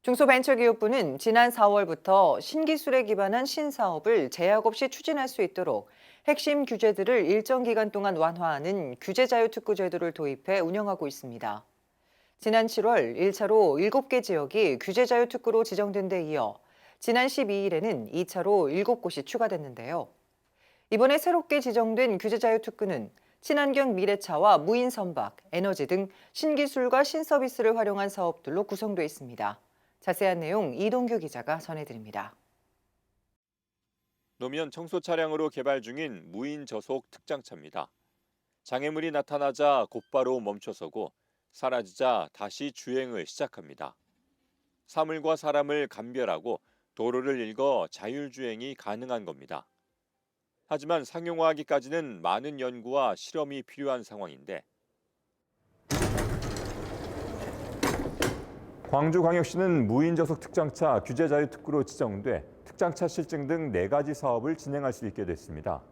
중소벤처기업부는 지난 4월부터 신기술에 기반한 신사업을 제약 없이 추진할 수 있도록 핵심 규제들을 일정 기간 동안 완화하는 규제자유특구 제도를 도입해 운영하고 있습니다. 지난 7월 1차로 7개 지역이 규제자유특구로 지정된 데 이어 지난 12일에는 2차로 7곳이 추가됐는데요. 이번에 새롭게 지정된 규제자유특구는 친환경 미래차와 무인 선박, 에너지 등 신기술과 신서비스를 활용한 사업들로 구성돼 있습니다. 자세한 내용 이동규 기자가 전해드립니다. 노면 청소 차량으로 개발 중인 무인 저속 특장차입니다. 장애물이 나타나자 곧바로 멈춰서고 사라지자 다시 주행을 시작합니다. 사물과 사람을 감별하고 도로를 읽어 자율주행이 가능한 겁니다. 하지만 상용화하기까지는 많은 연구와 실험이 필요한 상황인데 광주광역시는 무인저속 특장차 규제자유특구로 지정돼 특장차 실증 등 4가지 사업을 진행할 수 있게 됐습니다.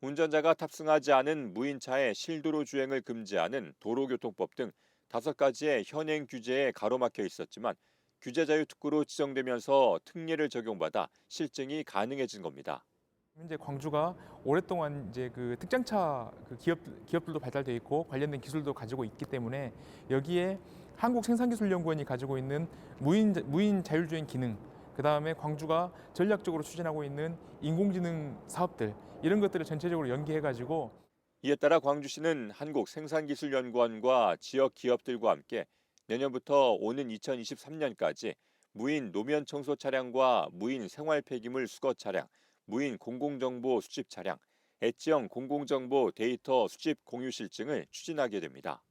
운전자가 탑승하지 않은 무인차의 실도로 주행을 금지하는 도로교통법 등 5가지의 현행 규제에 가로막혀 있었지만 규제자유특구로 지정되면서 특례를 적용받아 실증이 가능해진 겁니다. 현재 광주가 오랫동안 이제 그 특장차 기업들도 발달돼 있고 관련된 기술도 가지고 있기 때문에 여기에 한국생산기술연구원이 가지고 있는 무인 자율주행 기능, 그다음에 광주가 전략적으로 추진하고 있는 인공지능 사업들 이런 것들을 전체적으로 연계해가지고 이에 따라 광주시는 한국생산기술연구원과 지역 기업들과 함께 내년부터 오는 2023년까지 무인 노면 청소 차량과 무인 생활 폐기물 수거 차량, 무인 공공정보 수집 차량, 엣지형 공공정보 데이터 수집 공유 실증을 추진하게 됩니다.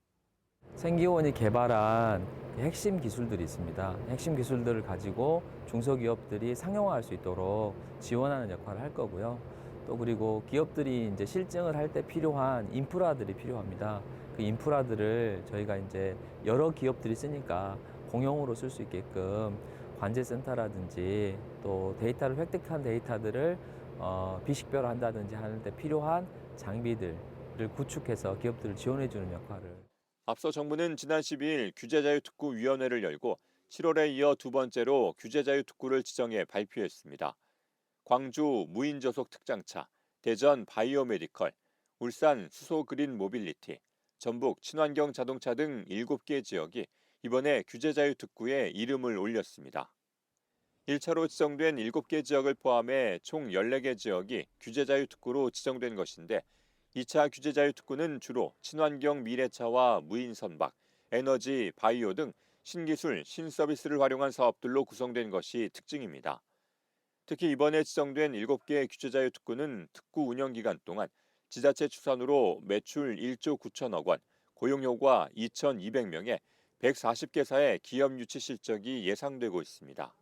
생기원이 개발한 핵심 기술들이 있습니다. 핵심 기술들을 가지고 중소기업들이 상용화할 수 있도록 지원하는 역할을 할 거고요. 또 그리고 기업들이 이제 실증을 할 때 필요한 인프라들이 필요합니다. 그 인프라들을 저희가 이제 여러 기업들이 쓰니까 공용으로 쓸 수 있게끔 관제센터라든지 또 데이터를 획득한 데이터들을 비식별화한다든지 하는 데 필요한 장비들을 구축해서 기업들을 지원해 주는 역할을. 앞서 정부는 지난 12일 규제자유특구위원회를 열고 7월에 이어 두 번째로 규제자유특구를 지정해 발표했습니다. 광주 무인저속 특장차, 대전 바이오메디컬, 울산 수소그린 모빌리티, 전북 친환경 자동차 등 7개 지역이 이번에 규제자유특구에 이름을 올렸습니다. 1차로 지정된 7개 지역을 포함해 총 14개 지역이 규제자유특구로 지정된 것인데 2차 규제자유특구는 주로 친환경 미래차와 무인선박, 에너지, 바이오 등 신기술, 신서비스를 활용한 사업들로 구성된 것이 특징입니다. 특히 이번에 지정된 7개 규제자유특구는 특구 운영 기간 동안 지자체 추산으로 매출 1조 9천억 원, 고용효과 2,200명에 140개사의 기업 유치 실적이 예상되고 있습니다.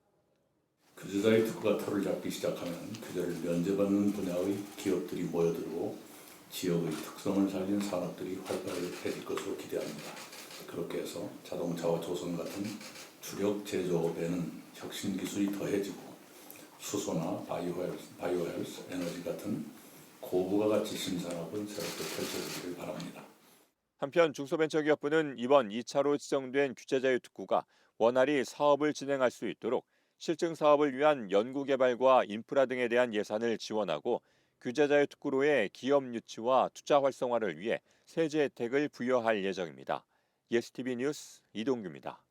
규제자의 특구가 털을 잡기 시작하면 규제를 면제받는 분야의 기업들이 모여들고 지역의 특성을 살린 산업들이 활발해질 것으로 기대합니다. 그렇게 해서 자동차와 조선 같은 주력 제조업에는 혁신 기술이 더해지고 수소나 바이오헬스, 에너지 같은 고부가 가치 신산업은 새롭게 펼쳐지기를 바랍니다. 한편 중소벤처기업부는 이번 2차로 지정된 규제자유특구가 원활히 사업을 진행할 수 있도록 실증 사업을 위한 연구개발과 인프라 등에 대한 예산을 지원하고 규제자유특구로의 기업 유치와 투자 활성화를 위해 세제 혜택을 부여할 예정입니다. 예스티비 뉴스 이동규입니다.